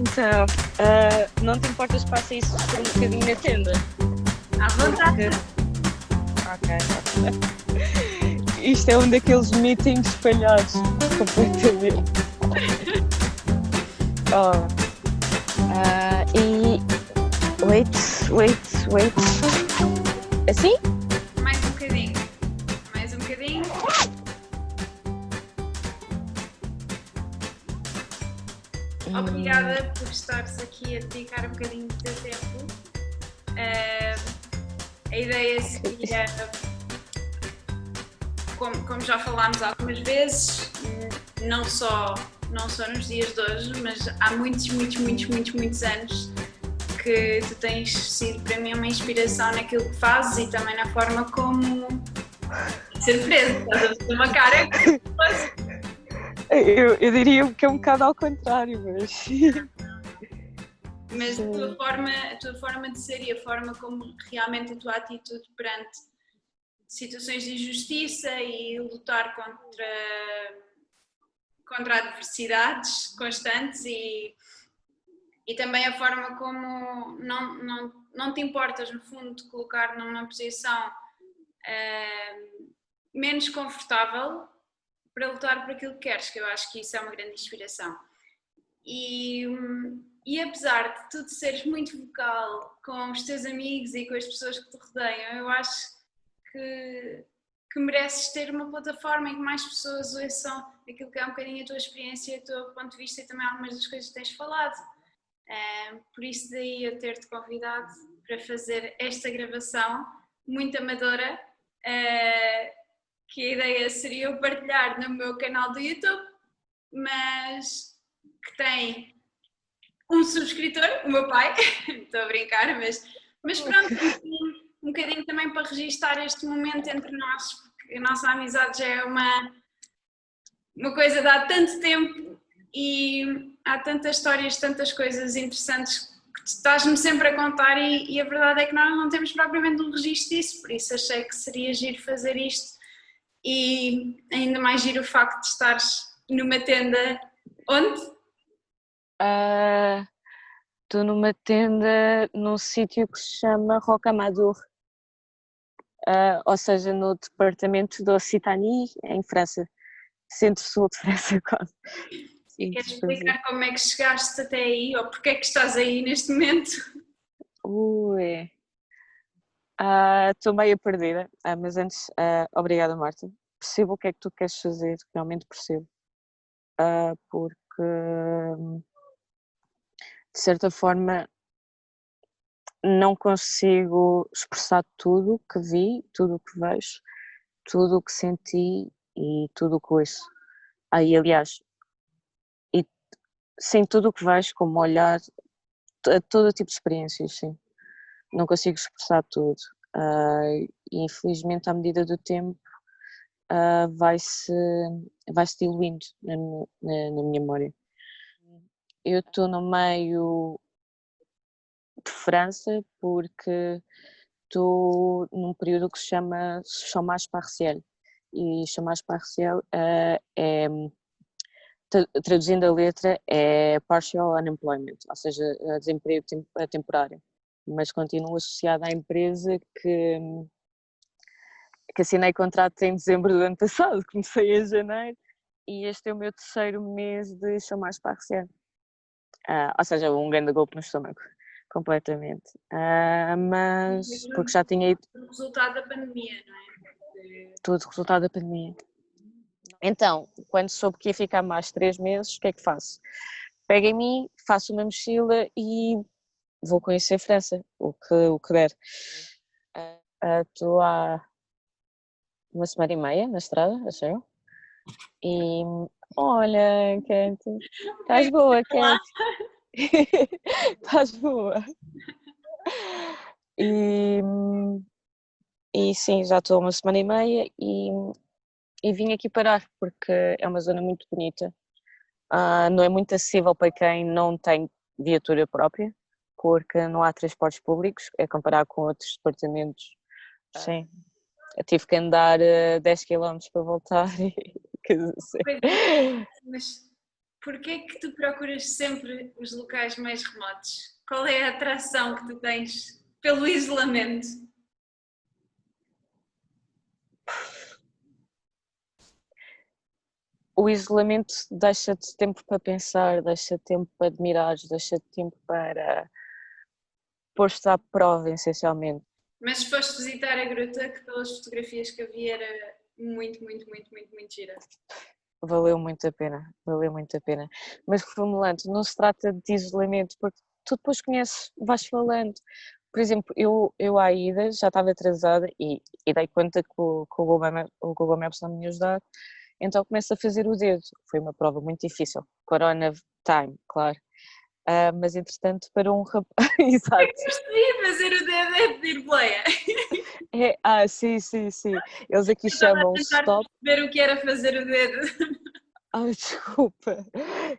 Então, não te importas que faça isso por um bocadinho na tenda? À vontade. Ok. Isto é um daqueles meetings espalhados completamente. Oh. E. Wait. Assim? Mais um bocadinho. Mais um bocadinho. Obrigada por estares aqui a dedicar um bocadinho do teu tempo. A ideia seria, como já falámos algumas vezes, não só nos dias de hoje, mas há muitos anos que tu tens sido para mim uma inspiração naquilo que fazes e também na forma como surpresa, estás a fazer uma cara. Eu diria que é um bocado ao contrário, mas... Mas a tua forma de ser e a forma como realmente a tua atitude perante situações de injustiça e lutar contra adversidades constantes e também a forma como não te importas, no fundo, de colocar numa posição menos confortável para lutar por aquilo que queres, que eu acho que isso é uma grande inspiração. E apesar de tu seres muito vocal com os teus amigos e com as pessoas que te rodeiam, eu acho que mereces ter uma plataforma em que mais pessoas ouçam aquilo que é um bocadinho a tua experiência, o teu ponto de vista e também algumas das coisas que tens falado. Por isso daí eu ter-te convidado para fazer esta gravação muito amadora, que a ideia seria eu partilhar no meu canal do YouTube, mas que tem um subscritor, o meu pai, estou a brincar, mas pronto, um bocadinho também para registar este momento entre nós, porque a nossa amizade já é uma coisa de há tanto tempo e há tantas histórias, tantas coisas interessantes que tu estás-me sempre a contar e a verdade é que nós não temos propriamente um registro disso, por isso achei que seria giro fazer isto e ainda mais giro o facto de estares numa tenda. Onde? Estou numa tenda num sítio que se chama Rocamadour, ou seja, no departamento de Occitanie, em França, centro-sul de França quase. Queres explicar como é que chegaste até aí ou porque é que estás aí neste momento? Estou meio perdida, mas antes, obrigada Marta, percebo o que é que tu queres fazer, realmente percebo, porque de certa forma não consigo expressar tudo o que vi, tudo o que vejo, tudo o que senti e tudo o que ouço. Aí, aliás, e sim, tudo o que vejo, como olhar, todo tipo de experiências, sim. Não consigo expressar tudo. E infelizmente, à medida do tempo, vai-se diluindo na minha memória. Eu estou no meio de França porque estou num período que se chama chômage partiel e chômage partiel traduzindo a letra é partial unemployment, ou seja, desemprego temporário, mas continuo associada à empresa que assinei contrato em dezembro do ano passado, comecei em janeiro e este é o meu terceiro mês de chômage partiel, ou seja, um grande golpe no estômago. Completamente, mas porque já tinha ido... Resultado da pandemia, não é? Tudo resultado da pandemia. Então, quando soube que ia ficar mais 3 meses, o que é que faço? Pego em mim, faço uma mochila e vou conhecer a França, o que der. Estou há 1 semana e meia na estrada, acho eu. E olha, Kate, estás boa, Kate. Estás boa. E sim, já estou há 1 semana e meia e vim aqui parar porque é uma zona muito bonita. Não é muito acessível para quem não tem viatura própria, porque não há transportes públicos, é comparar com outros departamentos. Sim, eu tive que andar 10 km para voltar. Mas Porquê é que tu procuras sempre os locais mais remotos? Qual é a atração que tu tens pelo isolamento? O isolamento deixa-te tempo para pensar, deixa-te tempo para admirar, deixa-te tempo para pôr-te à prova, essencialmente. Mas foste visitar a gruta, que pelas fotografias que havia era muito, muito, muito, muito, muito gira. Valeu muito a pena, valeu muito a pena. Mas reformulando, não se trata de isolamento, porque tu depois conheces, vais falando. Por exemplo, eu à ida já estava atrasada e dei conta que o Google Maps não me ia ajudar, então começo a fazer o dedo. Foi uma prova muito difícil, Corona time, claro. Mas entretanto para um rapaz, exato. Percebi, fazer o dedo é pedir boleia. Sim, sim, sim. Eles aqui Estava a chamam tentar stop. perceber o que era fazer o dedo. Desculpa.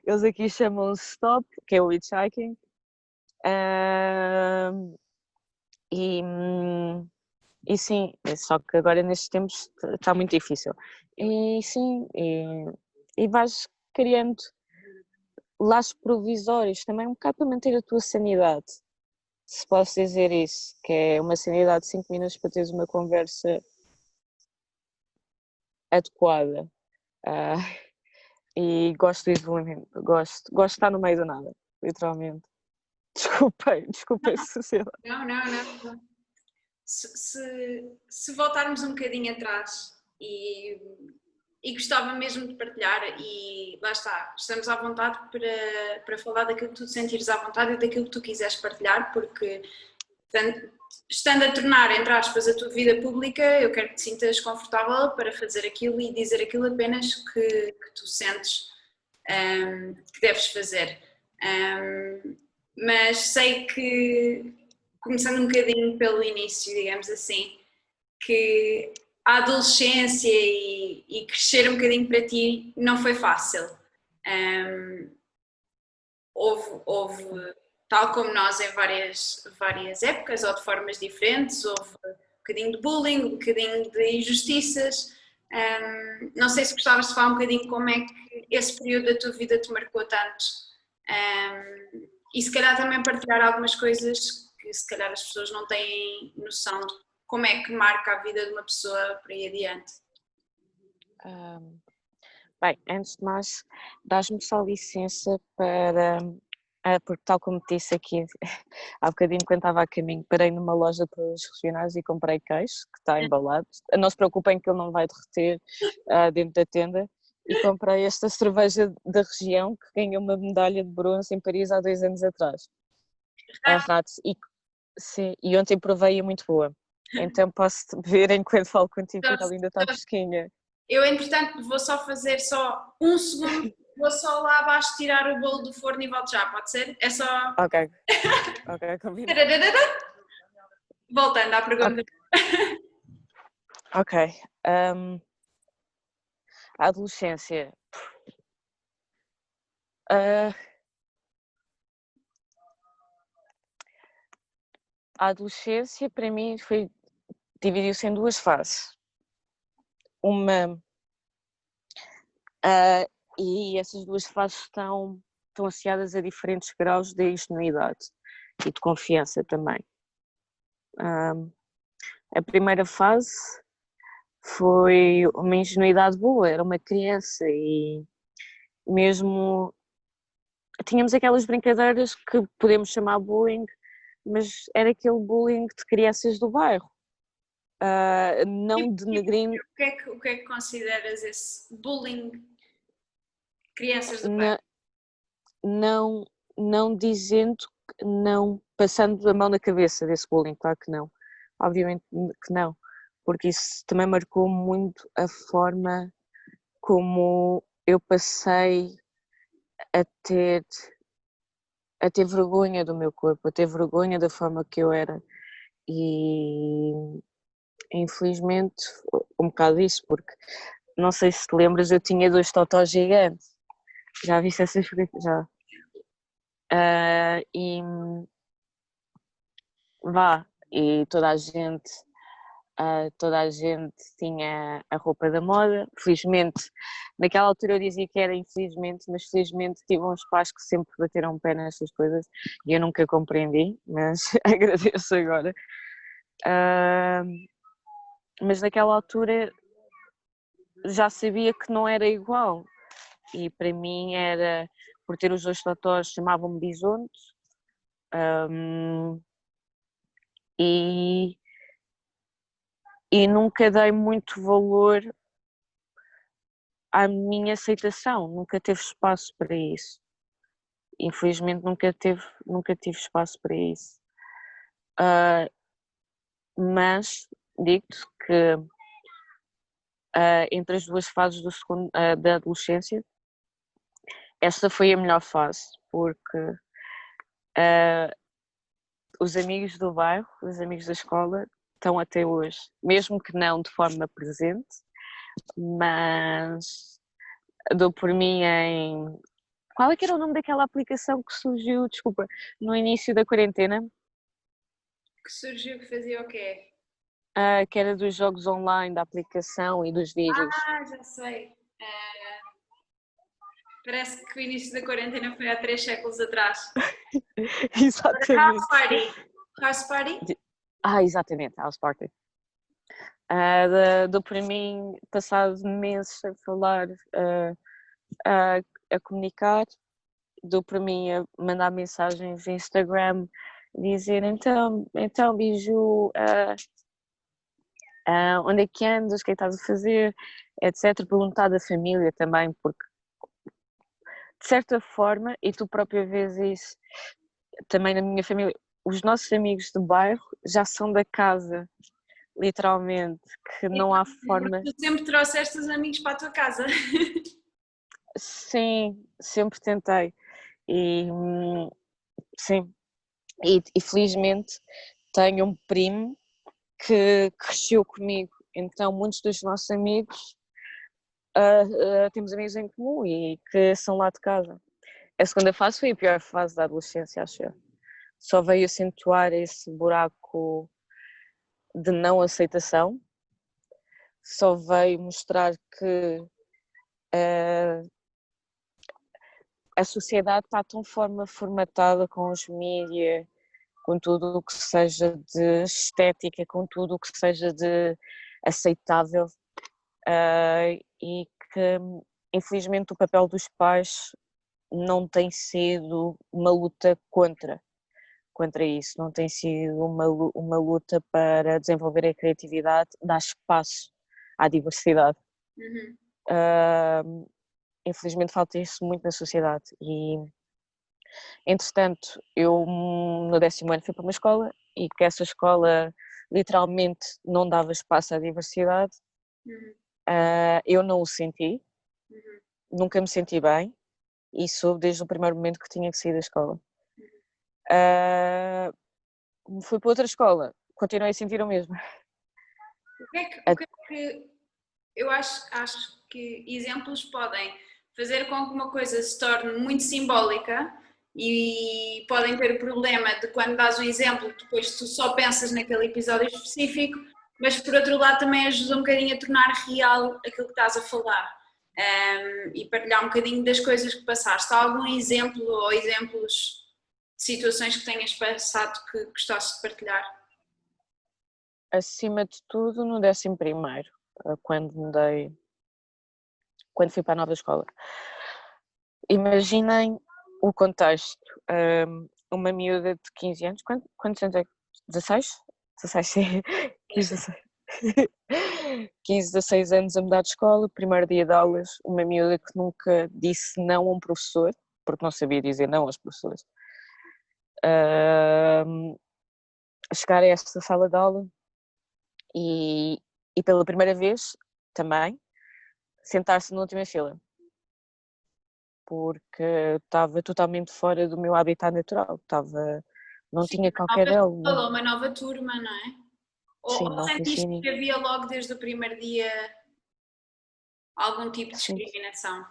Eles aqui chamam stop, que é o hitchhiking. Ahm, e, sim, só que agora nestes tempos está muito difícil. E sim, e vais criando laços provisórios também um bocado para manter a tua sanidade, se posso dizer isso, que é uma sanidade de 5 minutos para teres uma conversa adequada. Ah, e gosto do isolamento, gosto de estar no meio do nada, literalmente. Desculpem, sociedade. Não, não, não. Se voltarmos um bocadinho atrás e gostava mesmo de partilhar, e lá está, estamos à vontade para falar daquilo que tu sentires à vontade e daquilo que tu quiseres partilhar, porque estando a tornar, entre aspas, a tua vida pública, eu quero que te sintas confortável para fazer aquilo e dizer aquilo apenas que tu sentes que deves fazer. Mas sei que, começando um bocadinho pelo início, digamos assim, que a adolescência e crescer um bocadinho para ti não foi fácil. Houve, tal como nós, em várias épocas ou de formas diferentes, houve um bocadinho de bullying, um bocadinho de injustiças. Não sei se gostavas de falar um bocadinho como é que esse período da tua vida te marcou tanto. E se calhar também partilhar algumas coisas que se calhar as pessoas não têm noção de como é que marca a vida de uma pessoa por aí adiante. Bem, antes de mais, dás-me só licença para, porque tal como te disse aqui há bocadinho quando estava a caminho, parei numa loja de produtos regionais e comprei queijo, que está embalado. Não se preocupem que ele não vai derreter dentro da tenda. E comprei esta cerveja da região que ganhou uma medalha de bronze em Paris há 2 anos atrás. A Ratos. Sim, e ontem provei, é muito boa. Então posso ver enquanto falo contigo, porque ela ainda está fresquinha. Eu, entretanto, vou só fazer só um segundo, vou só lá abaixo tirar o bolo do forno e volto já, pode ser? É só... Ok, combinado. Voltando à pergunta. Ok. A adolescência. A adolescência para mim dividiu-se em 2 fases. Uma e essas 2 fases estão associadas a diferentes graus de ingenuidade e de confiança também. A primeira fase foi uma ingenuidade boa, era uma criança e mesmo tínhamos aquelas brincadeiras que podemos chamar bullying, mas era aquele bullying de crianças do bairro, não denegrindo. O que é que consideras esse bullying de crianças do bairro? Não dizendo, não passando a mão na cabeça desse bullying, claro que não, obviamente que não, porque isso também marcou muito a forma como eu passei a ter vergonha do meu corpo, a ter vergonha da forma que eu era e infelizmente um bocado isso, porque não sei se te lembras, eu tinha 2 totós gigantes, já viste essas já? E toda a gente toda a gente tinha a roupa da moda. Felizmente, naquela altura eu dizia que era infelizmente, mas felizmente tive uns pais que sempre bateram o pé nestas coisas e eu nunca compreendi, mas agradeço agora. Mas naquela altura já sabia que não era igual e para mim era, por ter os dois totós, chamavam-me bisonte. E nunca dei muito valor à minha aceitação, nunca teve espaço para isso. Infelizmente nunca tive espaço para isso. Mas digo-te que entre as duas fases da adolescência, esta foi a melhor fase, porque os amigos do bairro, os amigos da escola, estão até hoje, mesmo que não de forma presente, mas dou por mim em... Qual é que era o nome daquela aplicação que surgiu, desculpa, no início da quarentena? Que surgiu, que fazia o quê? Que era dos jogos online, da aplicação e dos vídeos. Já sei. Parece que o início da quarentena foi há 3 séculos atrás. Exatamente. House Party? Exatamente, House Party. Dou para mim, passado meses a falar, a comunicar, dou para mim a mandar mensagens no Instagram, dizer então Biju, onde é que andas, o que é que estás a fazer, etc. Perguntar da família também, porque de certa forma, e tu própria vês isso também na minha família, os nossos amigos de bairro já são da casa, literalmente, que não há forma... Tu sempre trouxeste os amigos para a tua casa. Sim, sempre tentei. E sim, e felizmente tenho um primo que cresceu comigo, então muitos dos nossos amigos temos amigos em comum e que são lá de casa. A segunda fase foi a pior fase da adolescência, acho eu. Só veio acentuar esse buraco de não aceitação, só veio mostrar que a sociedade está tão formatada com os mídias, com tudo o que seja de estética, com tudo o que seja de aceitável, e que infelizmente o papel dos pais não tem sido uma luta contra isso, não tem sido uma luta para desenvolver a criatividade, dar espaço à diversidade. Infelizmente falta isso muito na sociedade e, entretanto, eu no 10º ano fui para uma escola e que essa escola literalmente não dava espaço à diversidade. Eu não o senti, nunca me senti bem e soube desde o primeiro momento que tinha que sair da escola. Fui para outra escola, continuei a sentir o mesmo. O que é que eu acho que exemplos podem fazer com que uma coisa se torne muito simbólica e podem ter o problema de quando dás o exemplo, depois tu só pensas naquele episódio específico, mas por outro lado também ajuda um bocadinho a tornar real aquilo que estás a falar, e partilhar um bocadinho das coisas que passaste. Há algum exemplo ou exemplos de situações que tenhas passado que gostasses de partilhar? Acima de tudo no 11º, quando fui para a nova escola. Imaginem o contexto, uma miúda de 15 anos, quantos anos é? 16? 16, sim, 15, 16 anos a mudar de escola, primeiro dia de aulas, uma miúda que nunca disse não a um professor, porque não sabia dizer não aos professores. Chegar a esta sala de aula e pela primeira vez também sentar-se na última fila, porque estava totalmente fora do meu habitat natural, não tinha qualquer elo. Uma nova turma, não é? Sim, Ou não sentiste conheci que havia logo desde o primeiro dia algum tipo de Sim, discriminação?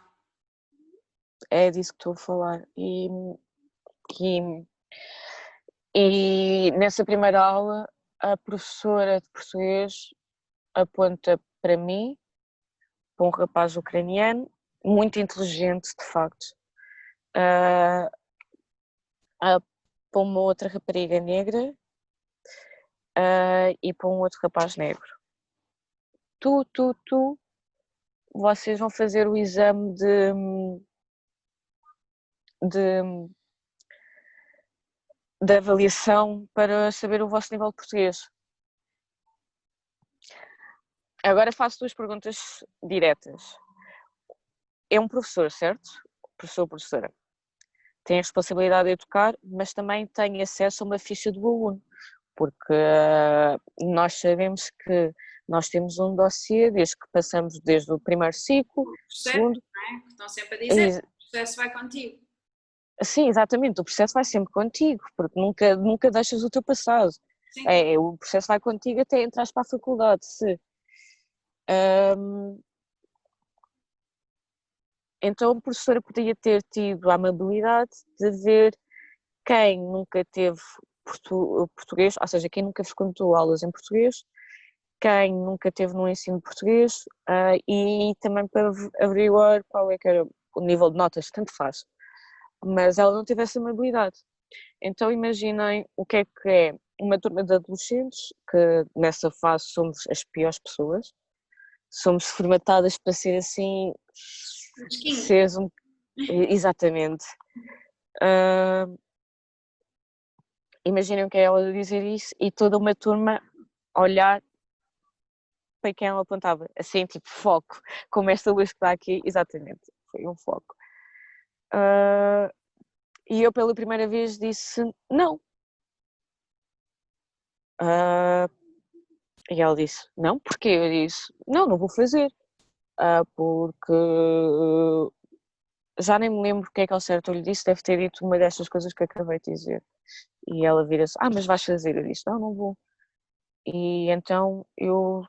é disso que estou a falar. E nessa primeira aula a professora de português aponta para mim, para um rapaz ucraniano, muito inteligente, de facto, uh, para uma outra rapariga negra e para um outro rapaz negro. Vocês vão fazer o exame de avaliação para saber o vosso nível de português. Agora faço duas perguntas diretas. É um professor, certo? Professor ou professora. Tem a responsabilidade de educar, mas também tem acesso a uma ficha do aluno, porque nós sabemos que nós temos um dossiê desde que passamos desde o primeiro ciclo, segundo... Não é? Que estão sempre a dizer, o processo vai contigo. Sim, exatamente, o processo vai sempre contigo, porque nunca deixas o teu passado. O processo vai contigo até entrares para a faculdade. Então a professora podia ter tido a amabilidade de ver quem nunca teve português, ou seja, quem nunca frequentou aulas em português, quem nunca teve no ensino de português e também para averiguar qual é que era o nível de notas, tanto faz. Mas ela não teve essa amabilidade. Então imaginem o que é uma turma de adolescentes, que nessa fase somos as piores pessoas, somos formatadas para ser assim, seres exatamente. Imaginem o que é ela dizer isso e toda uma turma olhar para quem ela apontava, assim, tipo, foco, como esta luz que está aqui, exatamente, foi um foco. E eu pela primeira vez disse não. E ela disse, não, porquê? Eu disse, não vou fazer, porque já nem me lembro o que é que ao certo eu lhe disse, deve ter dito uma destas coisas que acabei de dizer. E ela vira-se, mas vais fazer? Eu disse, não vou. E então eu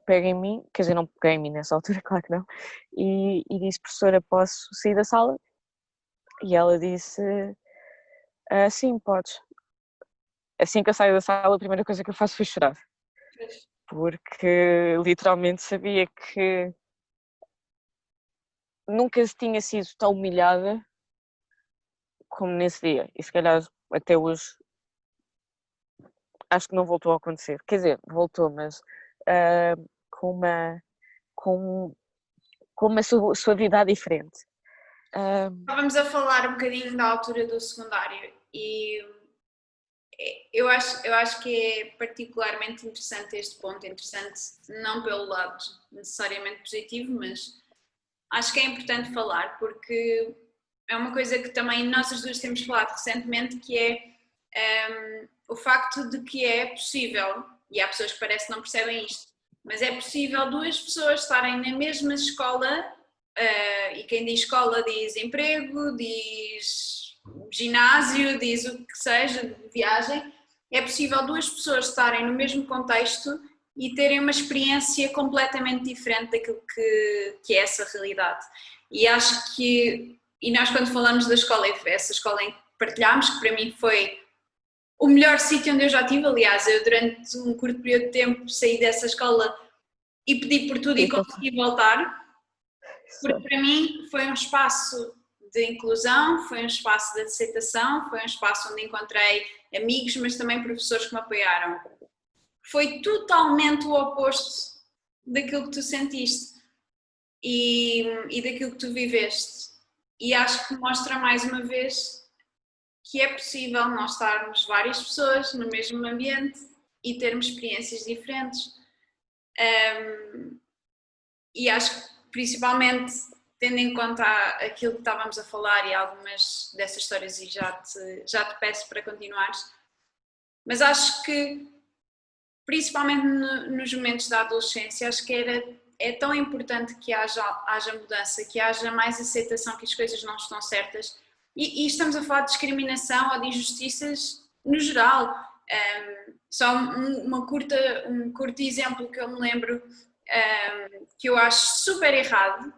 pego em mim, quer dizer, não peguei em mim nessa altura, claro que não, e disse, professora, posso sair da sala? E ela disse, sim, podes. Assim que eu saio da sala, a primeira coisa que eu faço foi chorar. Porque literalmente sabia que nunca tinha sido tão humilhada como nesse dia. E se calhar até hoje acho que não voltou a acontecer. Quer dizer, voltou, mas com uma suavidade diferente. Estávamos a falar um bocadinho da altura do secundário e eu acho que é particularmente interessante este ponto, interessante não pelo lado necessariamente positivo, mas acho que é importante falar porque é uma coisa que também nós as duas temos falado recentemente, que é o facto de que é possível, e há pessoas que parece que não percebem isto, mas é possível duas pessoas estarem na mesma escola, e quem diz escola diz emprego, diz ginásio, diz o que seja, viagem, é possível duas pessoas estarem no mesmo contexto e terem uma experiência completamente diferente daquilo que é essa realidade. E acho que, e nós quando falamos da escola, essa escola em que partilhámos, que para mim foi o melhor sítio onde eu já estive, aliás, eu durante um curto período de tempo saí dessa escola e pedi por tudo e consegui voltar, porque para mim foi um espaço de inclusão, foi um espaço de aceitação, foi um espaço onde encontrei amigos, mas também professores que me apoiaram. Foi totalmente o oposto daquilo que tu sentiste e daquilo que tu viveste. E acho que mostra mais uma vez que é possível nós estarmos várias pessoas no mesmo ambiente e termos experiências diferentes. E acho que principalmente tendo em conta aquilo que estávamos a falar e algumas dessas histórias, e já te peço para continuares, mas acho que principalmente nos momentos da adolescência, acho que é tão importante que haja mudança, que haja mais aceitação que as coisas não estão certas, e estamos a falar de discriminação ou de injustiças no geral. Só um curto exemplo que eu me lembro, que eu acho super errado,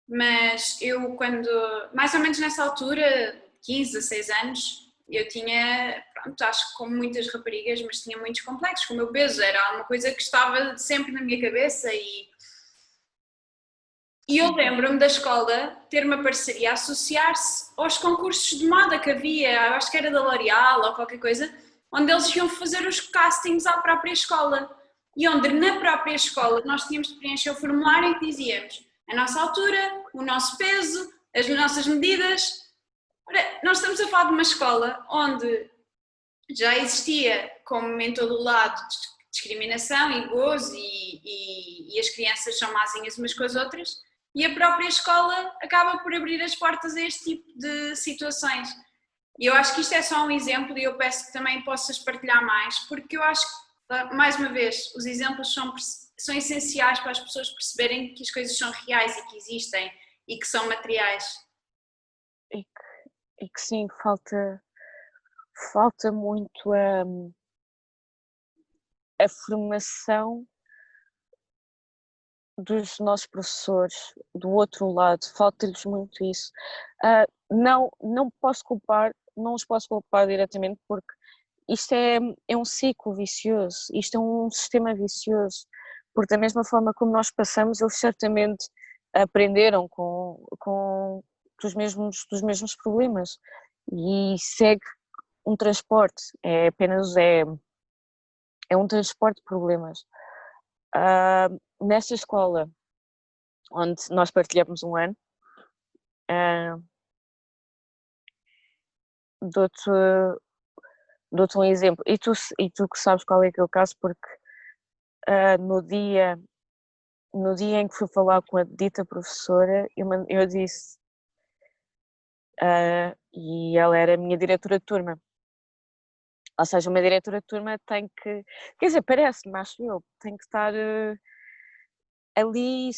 mas eu quando, mais ou menos nessa altura, 15, 16 anos, eu tinha, pronto, acho que como muitas raparigas, mas tinha muitos complexos com o meu peso, era uma coisa que estava sempre na minha cabeça e eu lembro-me da escola ter uma parceria, associar-se aos concursos de moda que havia, eu acho que era da L'Oréal ou qualquer coisa, onde eles iam fazer os castings à própria escola. E onde na própria escola nós tínhamos de preencher o formulário em que dizíamos a nossa altura, o nosso peso, as nossas medidas. Ora, nós estamos a falar de uma escola onde já existia, como em todo o lado, discriminação e gozo e as crianças são mazinhas umas com as outras e a própria escola acaba por abrir as portas a este tipo de situações. E eu acho que isto é só um exemplo e eu peço que também possas partilhar mais, porque eu acho que, mais uma vez, os exemplos são essenciais para as pessoas perceberem que as coisas são reais e que existem e que são materiais. E que sim, falta muito a formação dos nossos professores do outro lado, falta-lhes muito isso. Não os posso culpar diretamente porque isto é um ciclo vicioso, isto é um sistema vicioso, porque da mesma forma como nós passamos, eles certamente aprenderam dos mesmos problemas e segue um transporte, é um transporte de problemas. Nesta escola onde nós partilhamos um ano, dou-te um exemplo, e tu que sabes qual é que é o caso, porque no dia em que fui falar com a dita professora, eu disse, e ela era a minha diretora de turma, ou seja, uma diretora de turma tem que, quer dizer, parece-me, acho eu, tem que estar ali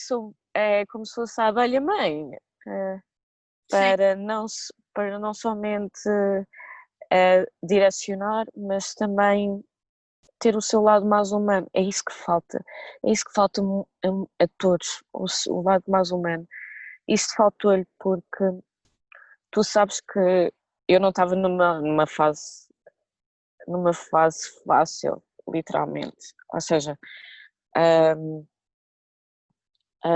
como se fosse a abelha-mãe, para não somente direcionar, mas também ter o seu lado mais humano. É isso que falta. É isso que falta a todos, o lado mais humano. Isto faltou-lhe porque tu sabes que eu não estava numa fase fácil, literalmente. Ou seja,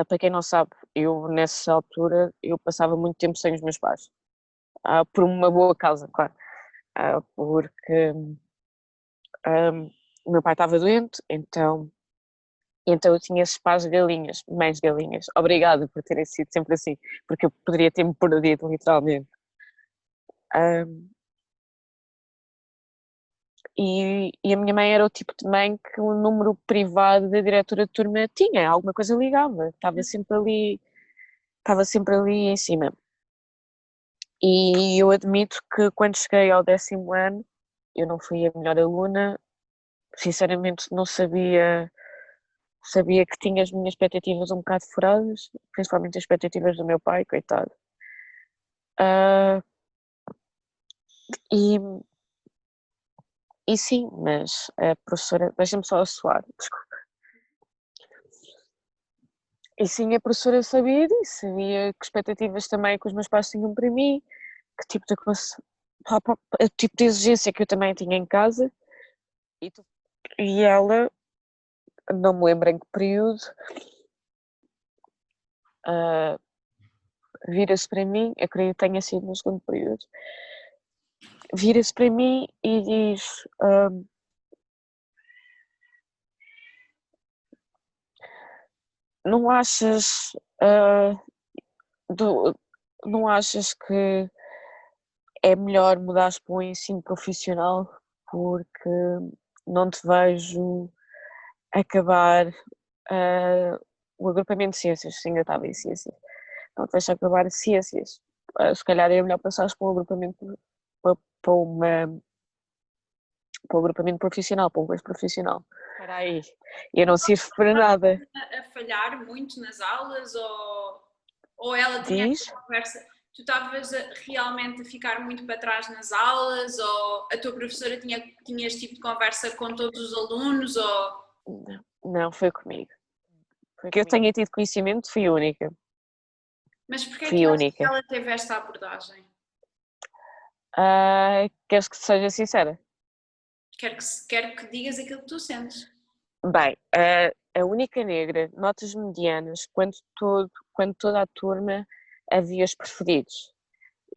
para quem não sabe, eu nessa altura eu passava muito tempo sem os meus pais. Por uma boa causa, claro. Porque o meu pai estava doente, então eu tinha esses pais galinhas, mães galinhas. Obrigada por terem sido sempre assim, porque eu poderia ter-me perdido, literalmente. E a minha mãe era o tipo de mãe que o número privado da diretora de turma tinha, alguma coisa ligava, estava sempre ali em cima. E eu admito que quando cheguei ao 10º ano, eu não fui a melhor aluna, sinceramente não sabia que tinha as minhas expectativas um bocado furadas, principalmente as expectativas do meu pai, coitado. E, e sim, mas a professora, deixa-me só assoar, desculpa. E sim, a professora sabia disso, sabia que expectativas também que os meus pais tinham para mim, que tipo de coisa, o tipo de exigência que eu também tinha em casa, e ela, não me lembro em que período, vira-se para mim, eu creio que tenha sido no segundo período, vira-se para mim e diz: não achas não achas que é melhor mudares para o ensino profissional porque não te vejo acabar o agrupamento de ciências, sim, eu estava em ciências, não te vejo acabar ciências, se calhar é melhor passares para um agrupamento para um agrupamento profissional, para um curso profissional. Espera aí, eu não sirvo para nada. A falhar muito nas aulas ou ela tinha essa conversa? Tu estavas realmente a ficar muito para trás nas aulas ou a tua professora tinha este tipo de conversa com todos os alunos? Ou... Não, foi comigo. Porque eu tenha tido conhecimento, fui única. Mas porquê é que ela teve esta abordagem? Queres que seja sincera? Quero que digas aquilo que tu sentes. Bem, a única negra, notas medianas, quando toda a turma havia os preferidos.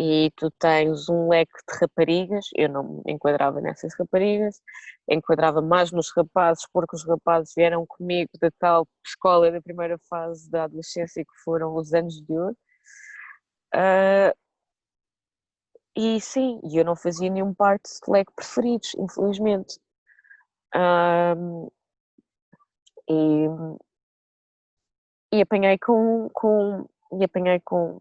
E tu tens um leque de raparigas, eu não me enquadrava nessas raparigas, enquadrava mais nos rapazes, porque os rapazes vieram comigo da tal escola da primeira fase da adolescência que foram os anos de ouro. Ah, e sim, eu não fazia nenhum parte de leque preferidos, infelizmente. Ah, e, e apanhei e apanhei com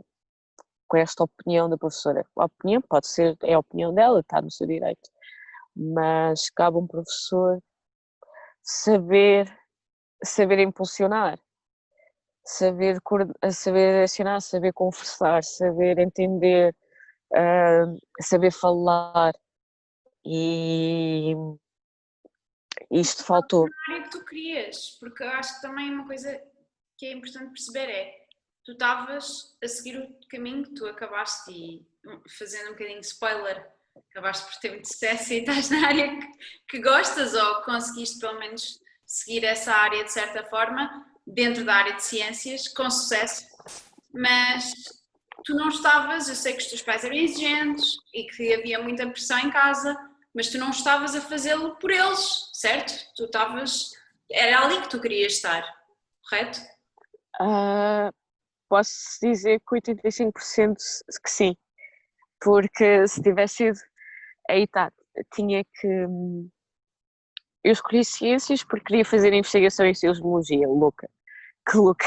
esta opinião da professora. A opinião pode ser, é a opinião dela, está no seu direito, mas cabe a um professor saber, saber impulsionar, saber direcionar, saber conversar, saber entender, saber falar e isto faltou. Na área que tu querias, porque eu acho que também uma coisa que é importante perceber é tu estavas a seguir o caminho que tu acabaste e fazendo um bocadinho de spoiler, acabaste por ter muito sucesso e estás na área que gostas ou conseguiste pelo menos seguir essa área de certa forma, dentro da área de ciências, com sucesso, mas tu não estavas, eu sei que os teus pais eram exigentes e que havia muita pressão em casa, mas tu não estavas a fazê-lo por eles, certo? Tu estavas, era ali que tu querias estar, correto? Uh, Posso dizer que 85% que sim, porque se tivesse sido, aí tá, tinha que. Eu escolhi ciências porque queria fazer investigação em sismologia, louca, que louca.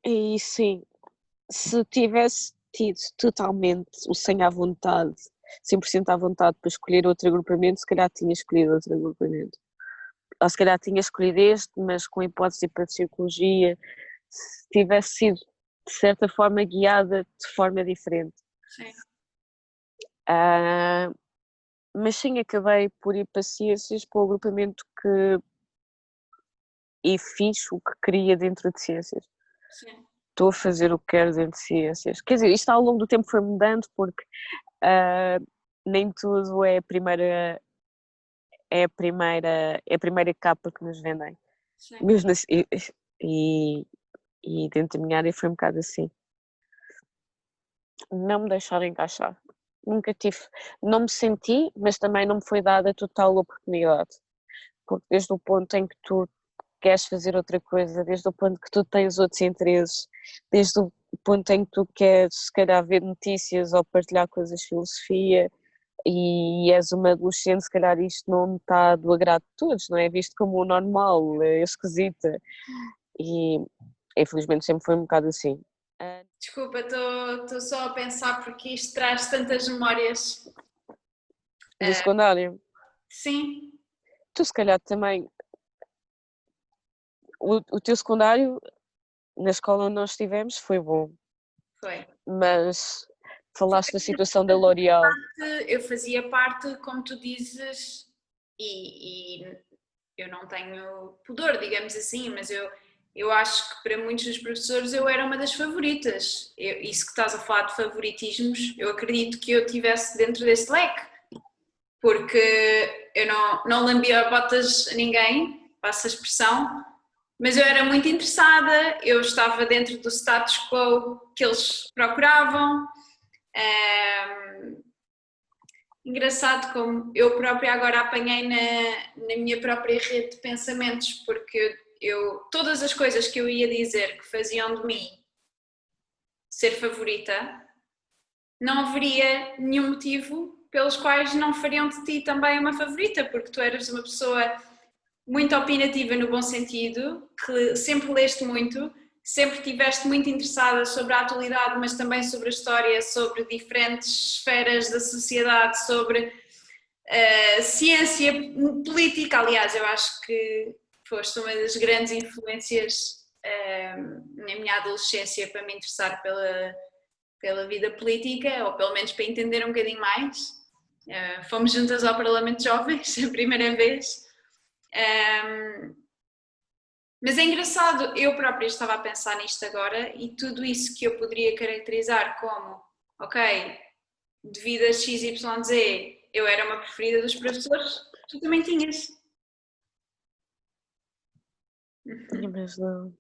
E sim, se tivesse tido totalmente o 100 à vontade, 100% à vontade para escolher outro agrupamento, se calhar tinha escolhido outro agrupamento. Ou se calhar tinha escolhido este, mas com hipótese para psicologia, se tivesse sido de certa forma guiada de forma diferente. Sim. Mas sim, acabei por ir para ciências, para o agrupamento que e fiz o que queria dentro de ciências. Sim. Estou a fazer o que quero dentro de ciências. Quer dizer, isto ao longo do tempo foi mudando porque nem tudo é a primeira capa que nos vendem. Sim. Mesmo assim, e dentro da minha área foi um bocado assim. Não me deixaram encaixar. Nunca tive, não me senti, mas também não me foi dada total oportunidade. Porque desde o ponto em que tu queres fazer outra coisa, desde o ponto que tu tens outros interesses, desde o ponto em que tu queres, se calhar, ver notícias ou partilhar coisas de filosofia e és uma adolescente, se calhar isto não está do agrado de todos, não é visto como o normal, é esquisita. E infelizmente sempre foi um bocado assim. Desculpa, estou só a pensar porque isto traz tantas memórias. Do secundário, Sim, tu se calhar também, o teu secundário na escola onde nós estivemos foi bom, foi. mas falaste da situação da L'Oréal. Eu fazia parte, como tu dizes, e eu não tenho pudor, digamos assim, mas eu acho que para muitos dos professores eu era uma das favoritas. Isso que estás a falar de favoritismos, eu acredito que eu tivesse dentro desse leque, porque eu não lambia botas a ninguém, passo a expressão, mas eu era muito interessada, eu estava dentro do status quo que eles procuravam. Engraçado como eu própria agora apanhei na minha própria rede de pensamentos, porque todas as coisas que eu ia dizer que faziam de mim ser favorita, não haveria nenhum motivo pelos quais não fariam de ti também uma favorita, porque tu eras uma pessoa muito opinativa no bom sentido, que sempre leste muito, sempre estiveste muito interessada sobre a atualidade, mas também sobre a história, sobre diferentes esferas da sociedade, sobre ciência política. Aliás, eu acho que foste uma das grandes influências na minha adolescência para me interessar pela vida política, ou pelo menos para entender um bocadinho mais. Fomos juntas ao Parlamento de Jovens a primeira vez. Mas é engraçado, eu própria estava a pensar nisto agora e tudo isso que eu poderia caracterizar como ok, devido a X, Y, Z, eu era uma preferida dos professores, tu também tinhas. Mas não.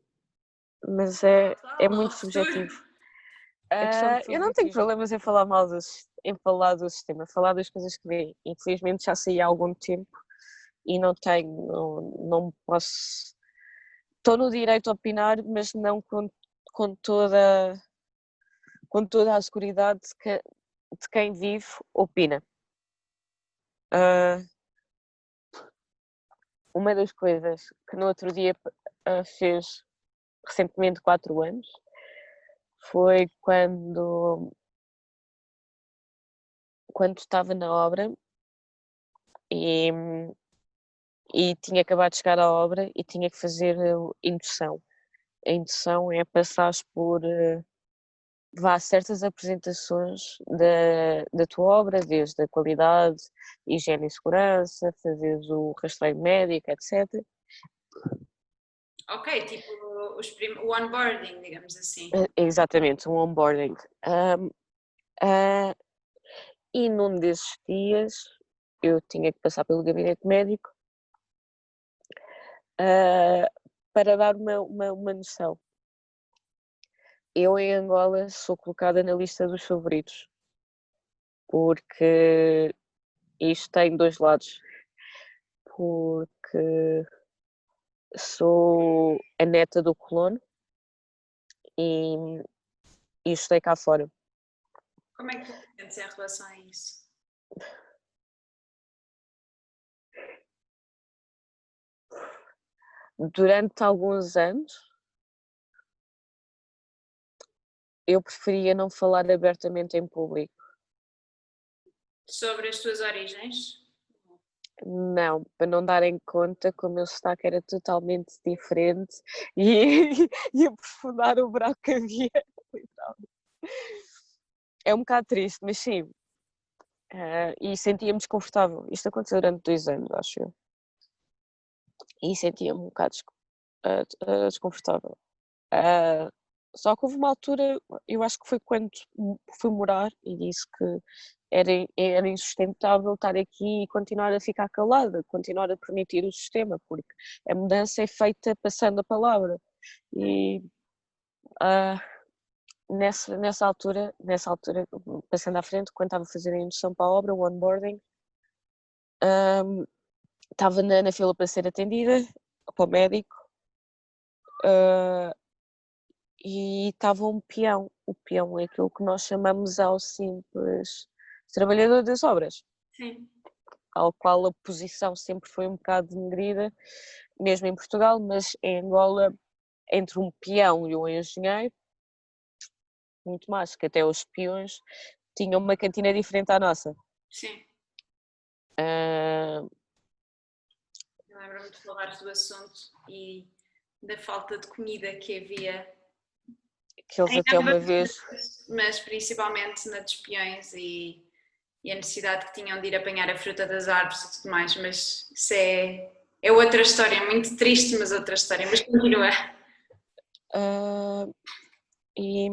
Mas é Fala muito ao futuro. subjetivo. A questão do Eu não tenho favoritismo. Problemas em falar mal em falar do sistema, falar das coisas que vê. Infelizmente já saí há algum tempo e não posso. Estou no direito a opinar, mas não com toda, com toda a seguridade de quem vive opina. Uh, uma das coisas que no outro dia fez recentemente 4 anos foi quando estava na obra e, e tinha acabado de chegar à obra e tinha que fazer indução. A indução é passar por certas apresentações da tua obra, desde a qualidade, higiene e segurança, fazeres o rastreio médico, etc. Ok, tipo o onboarding, digamos assim. Exatamente, um onboarding. Uh, e num desses dias eu tinha que passar pelo gabinete médico para dar uma noção. Eu em Angola sou colocada na lista dos favoritos, porque isto tem dois lados. Porque sou a neta do colono e, e estudei cá fora. Como é que tu te sentes em relação a isso? Durante alguns anos eu preferia não falar abertamente em público. Sobre as tuas origens? Não, para não darem conta que o meu sotaque era totalmente diferente e aprofundar o buraco que havia. É um bocado triste, mas sim. E sentia-me desconfortável. Isto aconteceu durante 2 anos, acho eu. E sentia-me um bocado desconfortável. Só que houve uma altura, eu acho que foi quando fui morar e disse que era insustentável estar aqui e continuar a ficar calada, continuar a permitir o sistema, porque a mudança é feita passando a palavra. E nessa altura, passando à frente, quando estava a fazer a indução para a obra, o onboarding, estava na fila para ser atendida, para o médico, e estava um peão. O peão é aquilo que nós chamamos ao simples trabalhador das obras. Sim. Ao qual a posição sempre foi um bocado denegrida, mesmo em Portugal, mas em Angola, entre um peão e um engenheiro, muito mais, que até os peões tinham uma cantina diferente à nossa. Sim. Uh... Eu lembro-me de falar do assunto e da falta de comida que havia. Que eles até uma vez. Mas principalmente na dos peões e a necessidade que tinham de ir apanhar a fruta das árvores e tudo mais, mas isso é outra história, muito triste, mas outra história, mas continua. E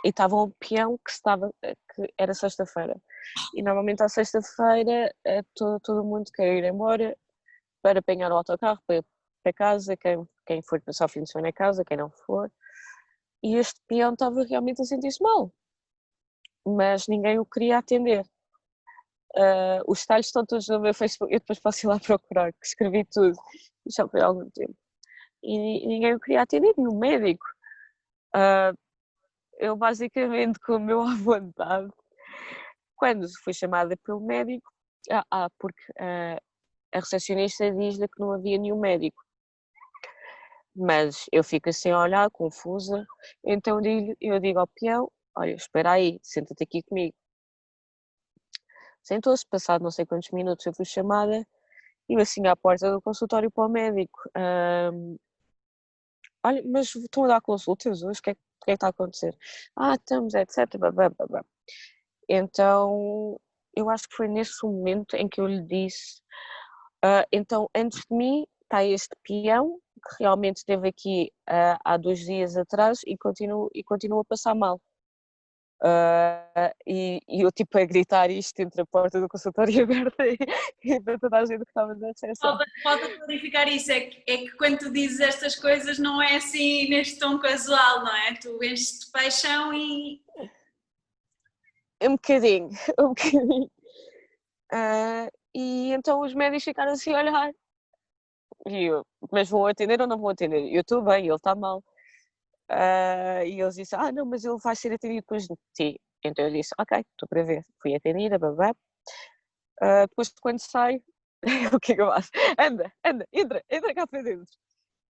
estava um peão que era sexta-feira. E normalmente à sexta-feira todo mundo quer ir embora para apanhar o autocarro para casa, quem for passar o fim de semana em casa, quem não for. E este peão estava realmente a sentir-se mal, mas ninguém o queria atender. Os detalhes estão todos no meu Facebook, eu depois posso ir lá procurar, que escrevi tudo, já foi há algum tempo. E ninguém o queria atender, nenhum médico. Eu basicamente, com o meu à vontade, quando fui chamada pelo médico, porque a recepcionista diz-lhe que não havia nenhum médico. Mas eu fico assim a olhar, confusa, então eu digo ao peão, olha, espera aí, senta-te aqui comigo. Sentou-se, passado não sei quantos minutos eu fui chamada, e eu assim à porta do consultório para o médico. Olha, mas estão a dar consultas hoje, o que é que está a acontecer? Estamos, etc. Blá, blá, blá. Então, eu acho que foi nesse momento em que eu lhe disse, então, antes de mim está este peão, que realmente esteve aqui há 2 dias atrás e continua a passar mal. E eu tipo a gritar isto entre a porta do consultório aberta e para toda a gente que estava na recepção. Falta clarificar isso, é que quando tu dizes estas coisas não é assim neste tom casual, não é? Tu enches de paixão e... Um bocadinho, um bocadinho. E então os médicos ficaram assim a olhar. E eu, mas vão atender ou não vão atender? Eu estou bem, ele está mal. E eles disseram, não, mas ele vai ser atendido depois de ti. Então eu disse, ok, estou para ver. Fui atendida, babá. Depois quando sai, o que é que eu faço? Anda, entra cá para dentro.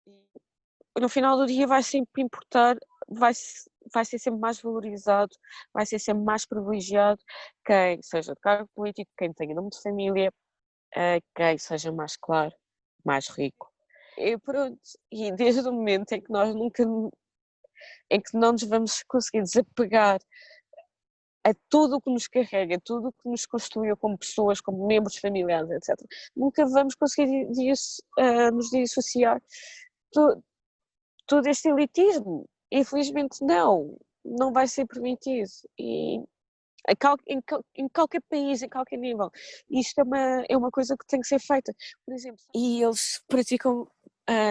E no final do dia vai sempre importar, vai ser sempre mais valorizado, vai ser sempre mais privilegiado quem seja de cargo político, quem tenha nome de família, quem seja mais claro, mais rico. E pronto, e desde o momento em que nós em que não nos vamos conseguir desapegar a tudo o que nos carrega, tudo o que nos construiu como pessoas, como membros familiares, etc. Nunca vamos conseguir nos dissociar todo este elitismo. Infelizmente não vai ser permitido. E em qualquer país, em qualquer nível. Isto é uma coisa que tem que ser feita. Por exemplo, e eles praticam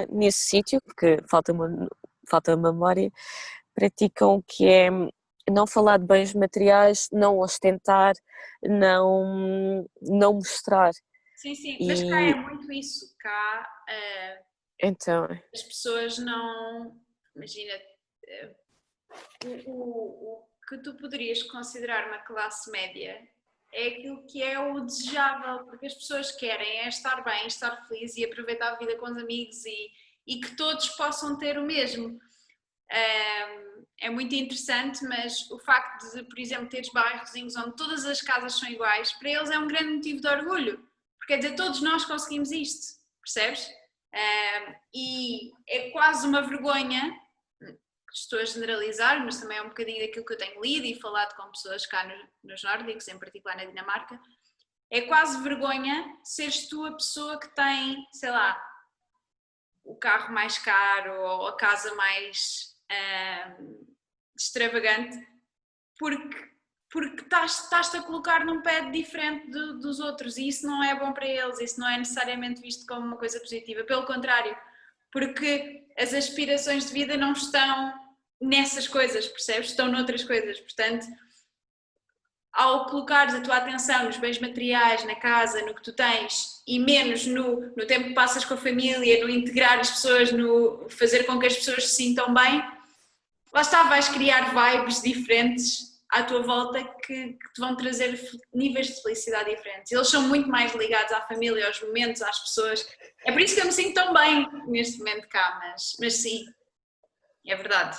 nesse sítio, porque falta memória, praticam o que é não falar de bens materiais, não ostentar, não mostrar. Sim, mas cá é muito isso. Cá Então, as pessoas não... Imagina, o que tu poderias considerar uma classe média é aquilo que é o desejável, porque as pessoas querem é estar bem, estar feliz e aproveitar a vida com os amigos e que todos possam ter o mesmo. É muito interessante, mas o facto de, por exemplo, teres bairrozinhos onde todas as casas são iguais, para eles é um grande motivo de orgulho, porque quer dizer, todos nós conseguimos isto, percebes? E é quase uma vergonha, estou a generalizar, mas também é um bocadinho daquilo que eu tenho lido e falado com pessoas cá nos nórdicos, em particular na Dinamarca, é quase vergonha seres tu a pessoa que tem, sei lá, o carro mais caro ou a casa mais extravagante, porque estás-te a colocar num pé diferente dos outros e isso não é bom para eles, isso não é necessariamente visto como uma coisa positiva, pelo contrário, porque as aspirações de vida não estão nessas coisas, percebes? Estão noutras coisas, portanto, ao colocares a tua atenção nos bens materiais, na casa, no que tu tens e menos no tempo que passas com a família, no integrar as pessoas, no fazer com que as pessoas se sintam bem, lá está, vais criar vibes diferentes à tua volta que te vão trazer níveis de felicidade diferentes. Eles são muito mais ligados à família, aos momentos, às pessoas. É por isso que eu me sinto tão bem neste momento cá, mas sim, é verdade.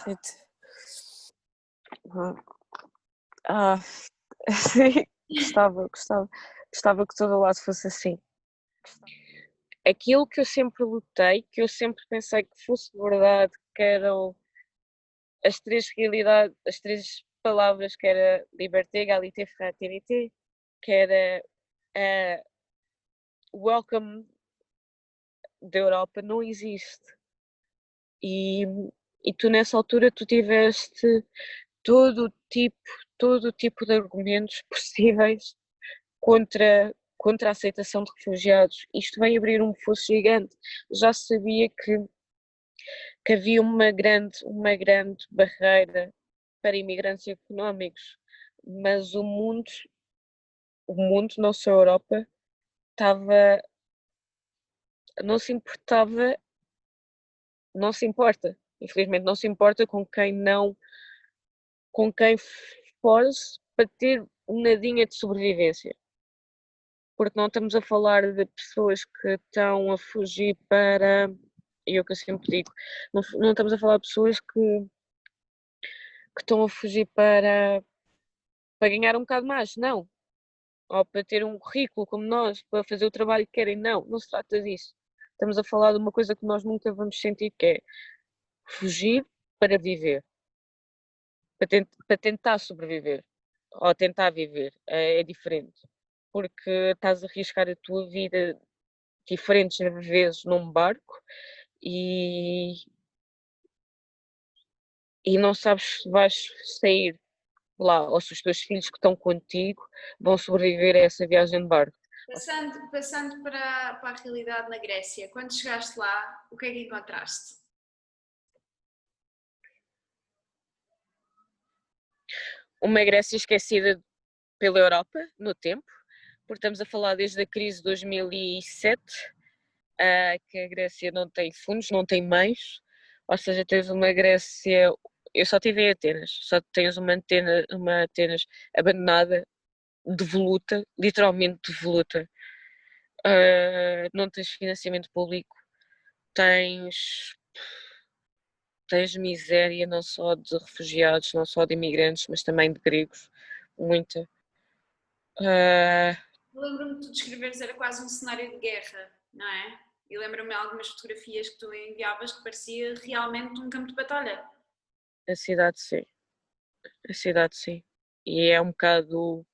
Sim, gostava que todo o lado fosse assim. Aquilo que eu sempre lutei, que eu sempre pensei que fosse verdade, que eram as três realidades, as três palavras, que era liberté, égalité, fraternité, que era welcome da Europa, não existe. E tu nessa altura tu tiveste todo o tipo de argumentos possíveis contra a aceitação de refugiados. Isto vai abrir um fosso gigante. Já se sabia que havia uma grande barreira para imigrantes económicos, mas o mundo, não só a Europa, estava, não se importava, não se importa, infelizmente não se importa com quem foge para ter um nadinha de sobrevivência. Porque não estamos a falar de pessoas que estão a fugir para, e é o que eu sempre digo, não estamos a falar de pessoas que estão a fugir para ganhar um bocado mais, não. Ou para ter um currículo como nós, para fazer o trabalho que querem, não se trata disso. Estamos a falar de uma coisa que nós nunca vamos sentir, que é fugir para viver, para tentar sobreviver, ou tentar viver, é diferente. Porque estás a arriscar a tua vida diferentes vezes num barco e não sabes se vais sair lá, ou se os teus filhos que estão contigo vão sobreviver a essa viagem de barco. Passando para a realidade na Grécia, quando chegaste lá, o que é que encontraste? Uma Grécia esquecida pela Europa no tempo, porque estamos a falar desde a crise de 2007, que a Grécia não tem fundos, não tem meios, ou seja, tens uma Grécia. Eu só estive em Atenas, só tens uma Atenas abandonada, devoluta, literalmente devoluta. Não tens financiamento público, tens miséria não só de refugiados, não só de imigrantes, mas também de gregos, muita. Lembro-me de tu descreveres, era quase um cenário de guerra, não é? E lembro-me de algumas fotografias que tu enviavas que parecia realmente um campo de batalha. A cidade sim, a cidade sim. E é um bocado.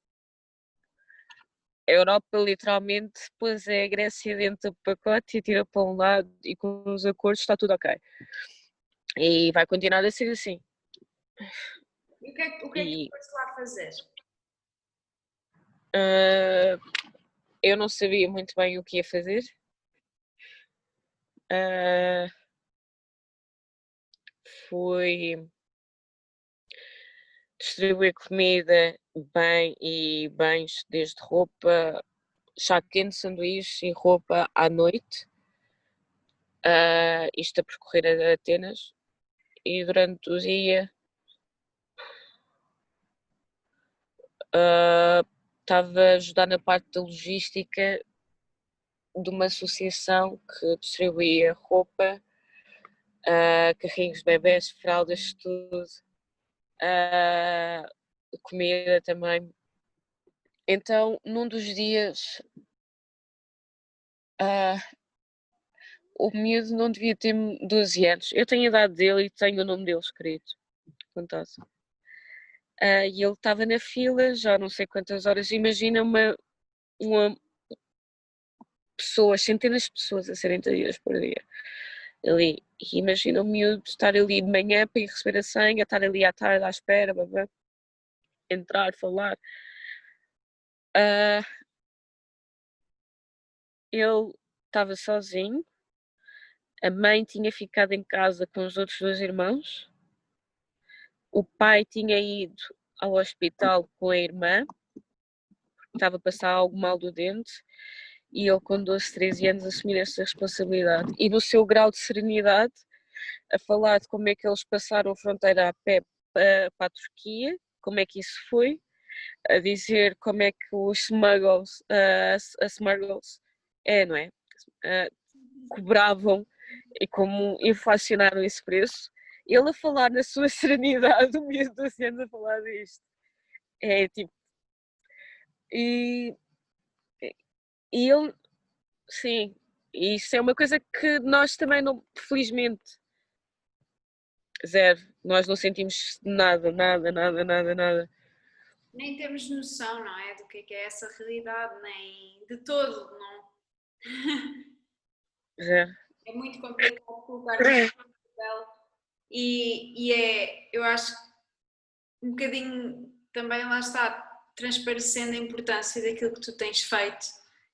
A Europa literalmente pôs a Grécia dentro do pacote e tira para um lado e com os acordos está tudo ok. E vai continuar a ser assim. E o que é que tu foste lá fazer? Eu não sabia muito bem o que ia fazer. Fui distribuir comida, bem e bens, desde roupa, chá quente, sanduíche e roupa à noite. Isto a percorrer a Atenas. E durante o dia estava a ajudar na parte da logística de uma associação que distribuía roupa, carrinhos de bebés, fraldas, tudo, comida também. Então, num dos dias, o miúdo não devia ter 12 anos. Eu tenho a idade dele e tenho o nome dele escrito. Fantástico. E ele estava na fila já não sei quantas horas. Imagina uma pessoas, centenas de pessoas a serem atendidas por dia. Ali, e imagina o miúdo estar ali de manhã para ir receber a senha, estar ali à tarde à espera, babá, entrar, falar. Ele estava sozinho, a mãe tinha ficado em casa com os outros dois irmãos, o pai tinha ido ao hospital com a irmã, estava a passar algo mal do dente, e ele com 12, 13 anos assumir essa responsabilidade. E no seu grau de serenidade, a falar de como é que eles passaram a fronteira a pé para a Turquia, como é que isso foi, a dizer como é que os smuggles, não é? Cobravam e como inflacionaram esse preço. Ele a falar na sua serenidade, o mesmo 12 anos a falar disto. É tipo. E ele, sim, isso é uma coisa que nós também não, felizmente, zero, nós não sentimos nada, nada, nada, nada, nada. Nem temos noção, não é? Do que é essa realidade, nem de todo, não. Zero. É muito complicado colocar no papel eu acho que um bocadinho também lá está transparecendo a importância daquilo que tu tens feito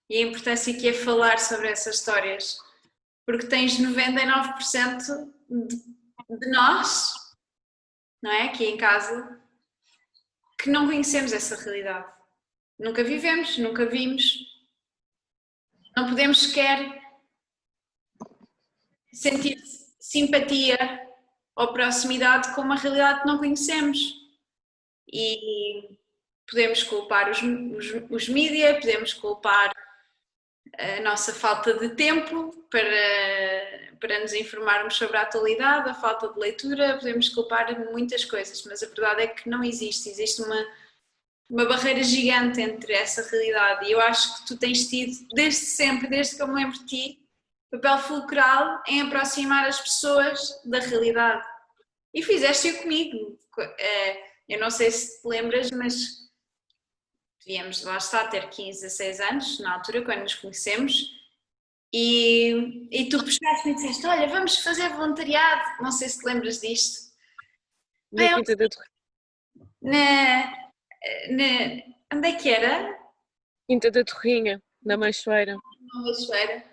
e a importância que é falar sobre essas histórias, porque tens 99% de nós, não é? Aqui em casa, que não conhecemos essa realidade. Nunca vivemos, nunca vimos, não podemos sequer sentir simpatia ou proximidade com uma realidade que não conhecemos. E podemos culpar os mídia, podemos culpar a nossa falta de tempo para nos informarmos sobre a atualidade, a falta de leitura, podemos culpar muitas coisas, mas a verdade é que não existe uma barreira gigante entre essa realidade e eu acho que tu tens tido, desde sempre, desde que eu me lembro de ti, papel fulcral em aproximar as pessoas da realidade. E fizeste-o comigo. Eu não sei se te lembras, mas devíamos lá estar ter 15, 16 anos, na altura, quando nos conhecemos, e tu puxaste-me e disseste, olha, vamos fazer voluntariado, não sei se te lembras disto. Na Quinta da Torre. na, onde é que era? Quinta da Torrinha, na Meixoeira. Na Leixeira.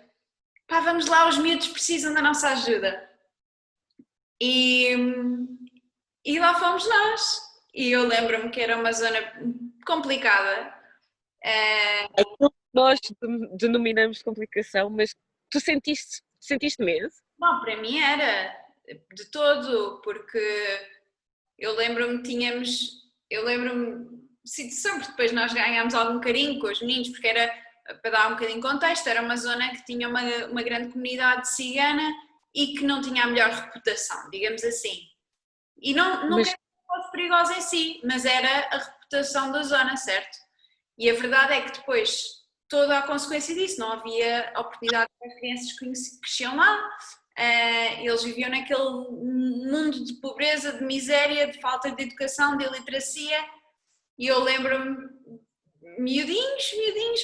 Pá, vamos lá, os miúdos precisam da nossa ajuda. E, e lá fomos nós. E eu lembro-me que era uma zona complicada. Aquilo que nós denominamos de complicação, mas tu sentiste medo? Não, para mim era de todo, porque eu lembro-me situação, porque depois nós ganhámos algum carinho com os meninos, porque era, para dar um bocadinho de contexto, era uma zona que tinha uma grande comunidade cigana e que não tinha a melhor reputação, digamos assim. E não Mas quer dizer que fosse perigosa em si, mas era a reputação da zona, certo? E a verdade é que depois toda a consequência disso, não havia oportunidade para as crianças que cresciam lá, eles viviam naquele mundo de pobreza, de miséria, de falta de educação, de iliteracia, e eu lembro-me, miudinhos,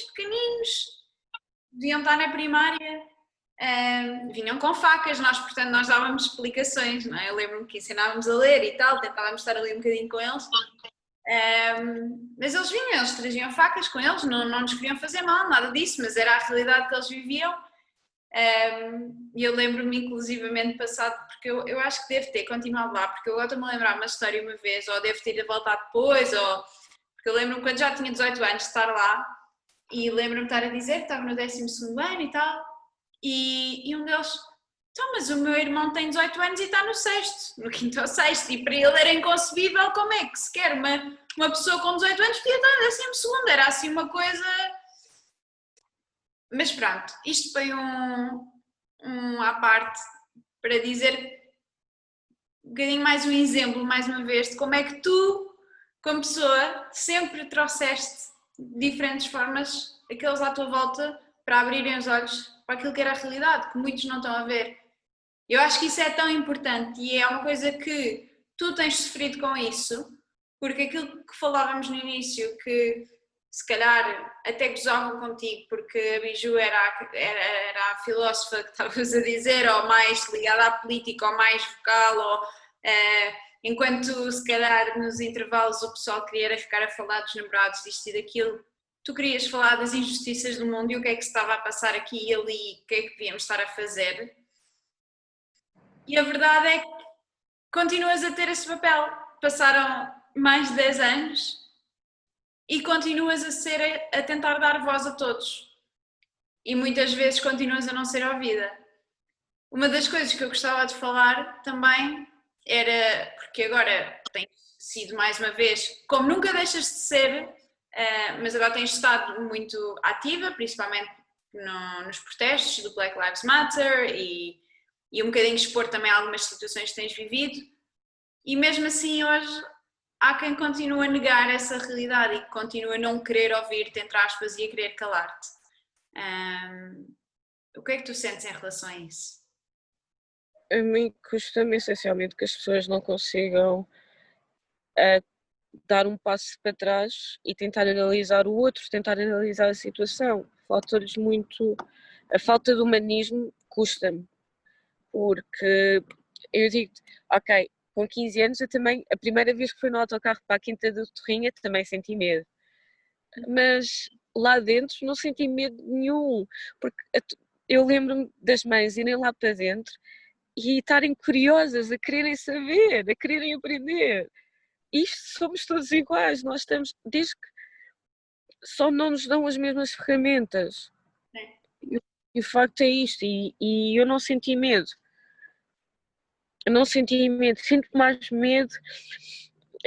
pequeninos, deviam estar na primária, vinham com facas, portanto nós dávamos explicações, não é? Eu lembro-me que ensinávamos a ler e tal, tentávamos estar ali um bocadinho com eles, mas eles vinham, eles traziam facas com eles, não nos queriam fazer mal, nada disso, mas era a realidade que eles viviam. E eu lembro-me inclusivamente passado, porque eu acho que devo ter continuado lá, porque eu agora estou-me a lembrar uma história uma vez, ou devo ter voltado depois, porque eu lembro-me quando já tinha 18 anos de estar lá, e lembro-me de estar a dizer que estava no 12º ano e tal, e um deles, então, mas o meu irmão tem 18 anos e está no 6º, no 5º ou 6º, e para ele era inconcebível como é que sequer uma pessoa com 18 anos podia estar no 12º, era assim uma coisa... Mas pronto, isto foi um à parte para dizer um bocadinho mais um exemplo, mais uma vez, de como é que tu, como pessoa, sempre trouxeste diferentes formas aqueles à tua volta para abrirem os olhos para aquilo que era a realidade, que muitos não estão a ver. Eu acho que isso é tão importante e é uma coisa que tu tens sofrido com isso, porque aquilo que falávamos no início, que se calhar até gozavam contigo, porque a Biju era a filósofa que estavas a dizer, ou mais ligada à política, ou mais vocal, ou enquanto se calhar nos intervalos o pessoal queria ficar a falar dos namorados, disto e daquilo, tu querias falar das injustiças do mundo e o que é que se estava a passar aqui e ali, o que é que devíamos estar a fazer. E a verdade é que continuas a ter esse papel. Passaram mais de 10 anos e continuas a tentar dar voz a todos. E muitas vezes continuas a não ser ouvida. Uma das coisas que eu gostava de falar também era, porque agora tens sido mais uma vez, como nunca deixas de ser, mas agora tens estado muito ativa, principalmente nos protestos do Black Lives Matter e um bocadinho expor também algumas situações que tens vivido, e mesmo assim hoje há quem continue a negar essa realidade e que continue a não querer ouvir-te, entre aspas, e a querer calar-te. O que é que tu sentes em relação a isso? A mim custa-me essencialmente que as pessoas não consigam dar um passo para trás e tentar analisar o outro, tentar analisar a situação. Falta-lhes muito... A falta de humanismo custa-me, porque eu digo, ok, com 15 anos eu também, a primeira vez que fui no autocarro para a Quinta da Torrinha também senti medo, mas lá dentro não senti medo nenhum, porque eu lembro-me das mães irem lá para dentro e estarem curiosas, a quererem saber, a quererem aprender. Isto somos todos iguais, nós estamos, desde que só não nos dão as mesmas ferramentas. E o facto é isto, e eu não senti medo. Eu não senti medo, sinto mais medo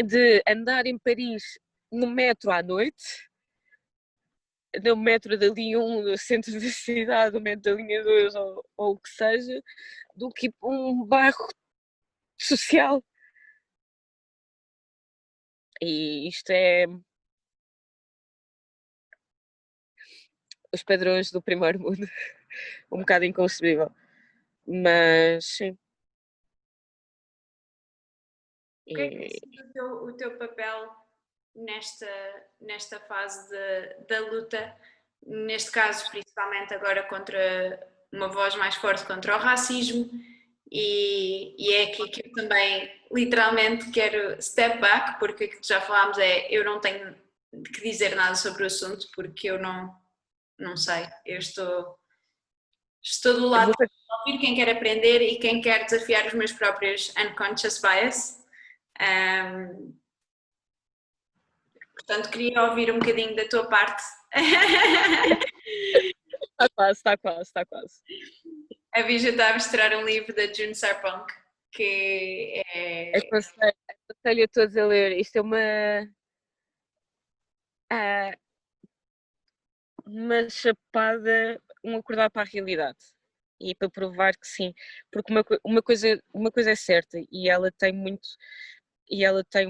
de andar em Paris no metro à noite, no metro da linha 1 no centro da cidade, no metro da linha 2 ou o que seja, do que um bairro social. E isto é os padrões do primeiro mundo, um bocado inconcebível, mas sim. O que é que tem sido o teu papel nesta fase da luta, neste caso principalmente agora contra uma voz mais forte contra o racismo e é aqui que eu também literalmente quero step back, porque aquilo que já falámos é eu não tenho que dizer nada sobre o assunto porque eu não sei, eu estou do Eu lado vou, de ouvir quem quer aprender e quem quer desafiar os meus próprios unconscious bias. Um, Portanto, queria ouvir um bocadinho da tua parte. está quase, está quase, está quase. A Bija está a mostrar um livro da June Sarpong, que é. Aconselho a todos a ler. Isto é ah, uma chapada, um acordar para a realidade. E para provar que sim. Porque uma coisa é certa e ela tem muito. E ela tem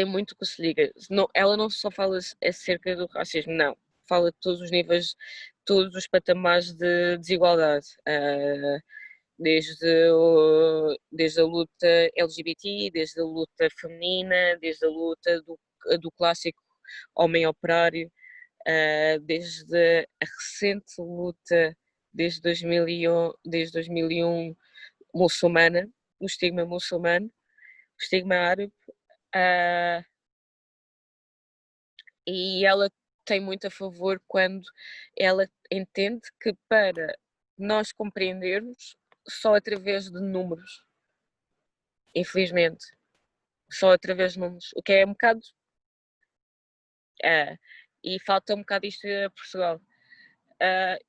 muito que se liga. Não, ela não só fala acerca do racismo, não. Fala de todos os níveis, todos os patamares de desigualdade. Desde a luta LGBT, desde a luta feminina, desde a luta do clássico homem operário, desde a recente luta desde 2001 muçulmana, o estigma muçulmano, o estigma árabe, uh, e ela tem muito a favor quando ela entende que para nós compreendermos só através de números, infelizmente, só através de números, o que é um bocado e falta um bocado isto a Portugal.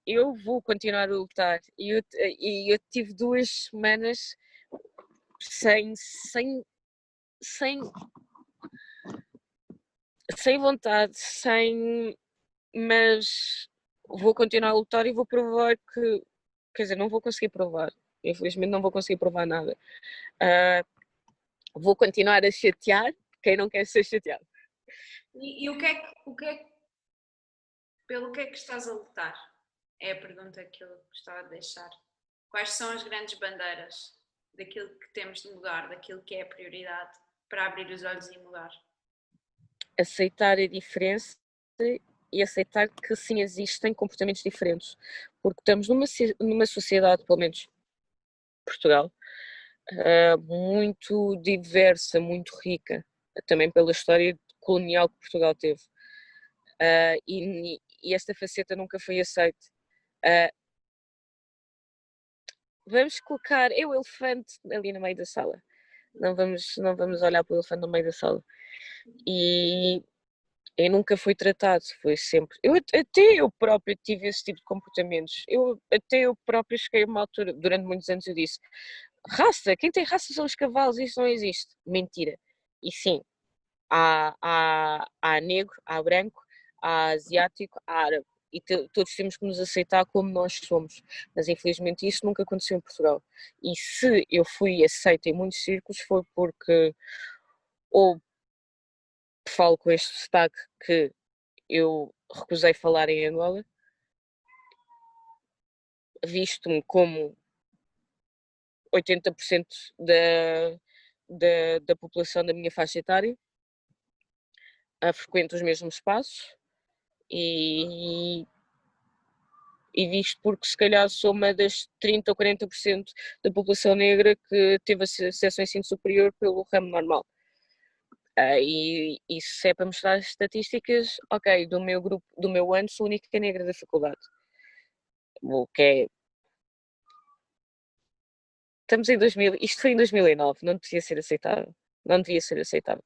Eu vou continuar a lutar e eu tive 2 semanas sem, sem, sem vontade, mas vou continuar a lutar e vou provar quer dizer, não vou conseguir provar, infelizmente não vou conseguir provar nada. Vou continuar a chatear quem não quer ser chateado. E pelo que é que estás a lutar? É a pergunta que eu gostava de deixar. Quais são as grandes bandeiras daquilo que temos de mudar, daquilo que é a prioridade para abrir os olhos e mudar? Aceitar a diferença e aceitar que sim existem comportamentos diferentes, porque estamos numa sociedade, pelo menos Portugal, muito diversa, muito rica, também pela história colonial que Portugal teve. E esta faceta nunca foi aceita. Vamos colocar o elefante ali no meio da sala. Não vamos olhar para o elefante no meio da sala. E nunca foi tratado, foi sempre. Até eu própria tive esse tipo de comportamentos. Até eu própria cheguei a uma altura, durante muitos anos, eu disse: raça, quem tem raça são os cavalos, isso não existe. Mentira. E sim, há negro, há branco, há asiático, há árabe. E todos temos que nos aceitar como nós somos. Mas infelizmente isso nunca aconteceu em Portugal. E se eu fui aceita em muitos círculos foi porque ou falo com este sotaque que eu recusei falar em Angola, visto-me como 80% da população da minha faixa etária, frequento os mesmos espaços e, e visto porque se calhar sou uma das 30 ou 40% da população negra que teve acesso ao ensino superior pelo ramo normal. E se é para mostrar as estatísticas, ok, do meu grupo, do meu ano, sou a única negra da faculdade. O que é. Estamos em 2000, isto foi em 2009, não devia ser aceitável. Não devia ser aceitável.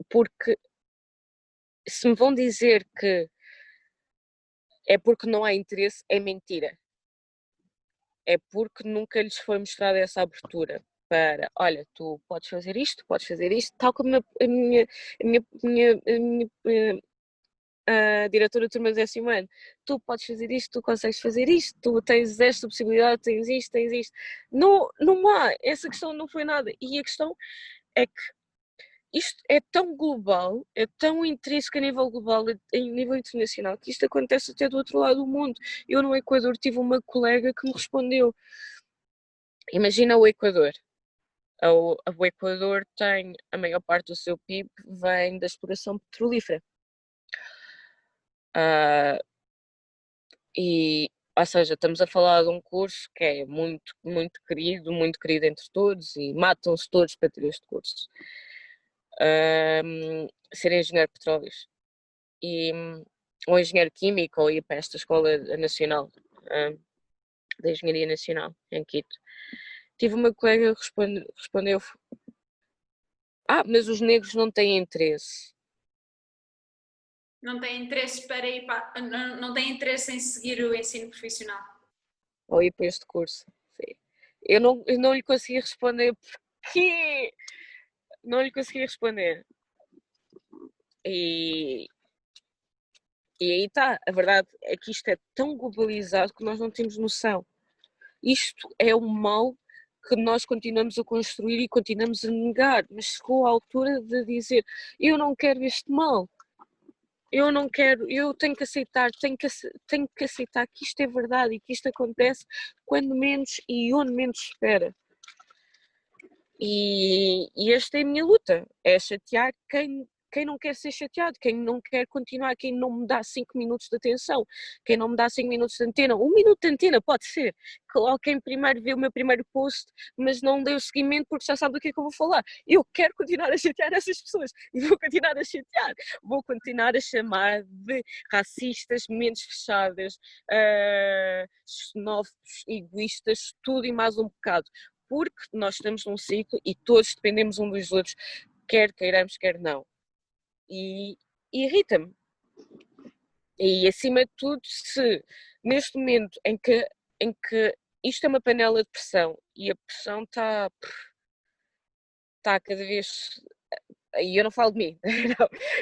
Porque se me vão dizer que é porque não há interesse, é mentira. É porque nunca lhes foi mostrada essa abertura para, olha, tu podes fazer isto, tal como a diretora de turma do 10º ano, tu podes fazer isto, tu consegues fazer isto, tu tens esta possibilidade, tens isto, tens isto. Não, não há, essa questão não foi nada. E a questão é que isto é tão global, é tão intrínseco a nível global, a nível internacional, que isto acontece até do outro lado do mundo. Eu no Equador tive uma colega que me respondeu, imagina o Equador. O Equador tem, a maior parte do seu PIB vem da exploração petrolífera. E ou seja, estamos a falar de um curso que é muito, muito querido entre todos e matam-se todos para ter este curso. Ser engenheiro de petróleos ou engenheiro químico ou ir para esta escola nacional da Engenharia Nacional em Quito. Tive uma colega que respondeu: mas os negros não têm interesse. Não têm interesse para ir para... não têm interesse em seguir o ensino profissional. Ou ir para este curso. Sim. Eu não lhe consegui responder porque não lhe consegui responder. E aí está, a verdade é que isto é tão globalizado que nós não temos noção. Isto é um mal que nós continuamos a construir e continuamos a negar, mas chegou a altura de dizer: eu não quero este mal, eu não quero, eu tenho que aceitar, tenho que aceitar que isto é verdade e que isto acontece quando menos e onde menos espera. E esta é a minha luta, é chatear quem não quer ser chateado, quem não quer continuar, quem não me dá 5 minutos de atenção, quem não me dá 5 minutos de antena, 1 minuto de antena pode ser, que alguém primeiro vê o meu primeiro post, mas não deu seguimento porque já sabe do que é que eu vou falar. Eu quero continuar a chatear essas pessoas e vou continuar a chatear, vou continuar a chamar de racistas, mentes fechadas, xenófobos, egoístas, tudo e mais um bocado, porque nós estamos num ciclo e todos dependemos uns dos outros, quer queiramos, quer não. E irrita-me. E acima de tudo, se neste momento em que isto é uma panela de pressão e a pressão está cada vez. E eu não falo de mim,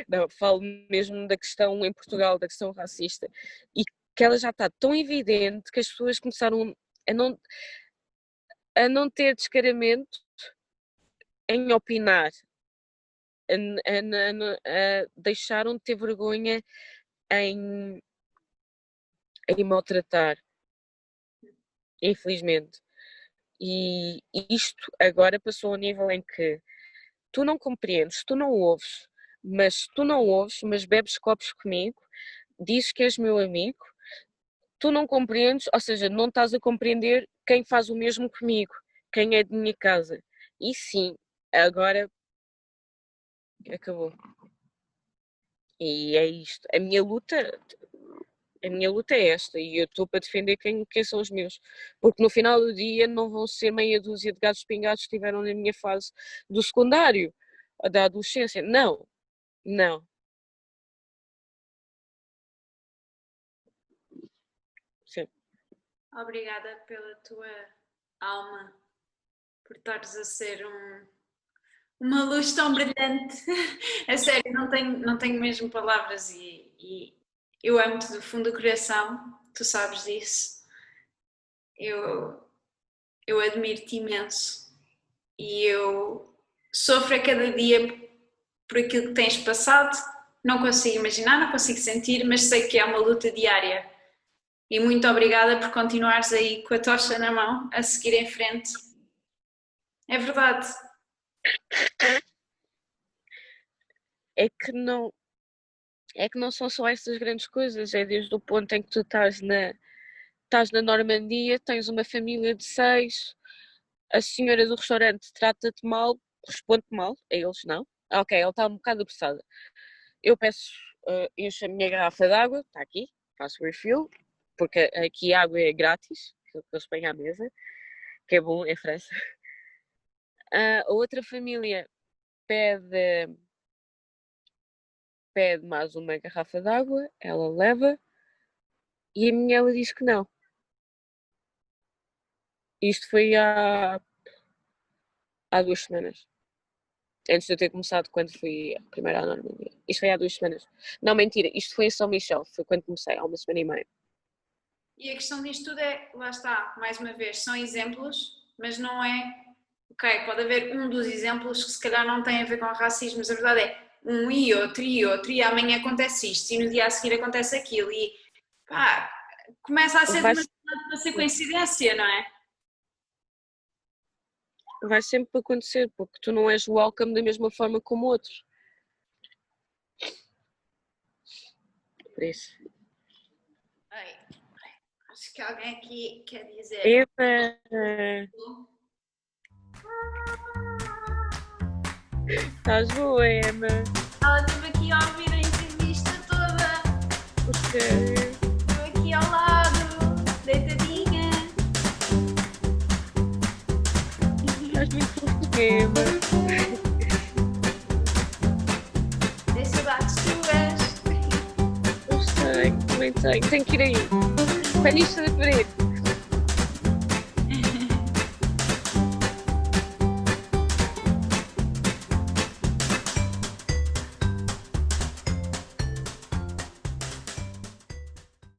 não, falo mesmo da questão em Portugal, da questão racista, e que ela já está tão evidente que as pessoas começaram a não ter descaramento em opinar, deixaram de ter vergonha em maltratar, infelizmente. E isto agora passou ao nível em que tu não compreendes, tu não ouves, mas bebes copos comigo, dizes que és meu amigo, tu não compreendes, ou seja, não estás a compreender quem faz o mesmo comigo, quem é de minha casa. E sim, agora acabou. E é isto. A minha luta é esta e eu estou para defender quem são os meus, porque no final do dia não vão ser meia dúzia de gatos pingados que estiveram na minha fase do secundário, da adolescência, não. Sim. Obrigada pela tua alma, por estares a ser uma luz tão brilhante. A sério, não tenho mesmo palavras e eu amo-te do fundo do coração, tu sabes disso. Eu admiro-te imenso e eu sofro a cada dia por aquilo que tens passado. Não consigo imaginar, não consigo sentir, mas sei que é uma luta diária. E muito obrigada por continuares aí com a tocha na mão, a seguir em frente. É verdade. É que não são só essas grandes coisas, é desde o ponto em que tu estás na Normandia, tens uma família de 6, a senhora do restaurante trata-te mal, responde-te mal, a eles não. Ok, ela está um bocado apressada. Eu peço, encho a minha garrafa de água, está aqui, faço refill, porque aqui a água é grátis, que eles põem à mesa, que é bom em França. A outra família pede mais uma garrafa de água, ela leva, e a minha ela diz que não. Isto foi há 2 semanas. Antes de eu ter começado, quando fui primeiro à Normandia. Isto foi há 2 semanas. Não, mentira, isto foi em São Michel, foi quando comecei, há 1 semana e meia. E a questão disto tudo é, lá está, mais uma vez, são exemplos, mas não é. Ok, pode haver um dos exemplos que se calhar não tem a ver com racismo, mas a verdade é um e amanhã acontece isto, e no dia a seguir acontece aquilo, e pá, começa a ser demasiado para ser coincidência, não é? Vai sempre acontecer, porque tu não és welcome da mesma forma como outros. Por isso. Acho que alguém aqui quer dizer. Emma! Estás boa, Emma? Ela esteve aqui a ouvir a entrevista toda. Ok. Estou aqui ao lado, deitadinha. Estás muito fofinha, Emma. Tem saudades tuas. Eu sei, também tenho. Tenho que ir aí. Para isto de parede.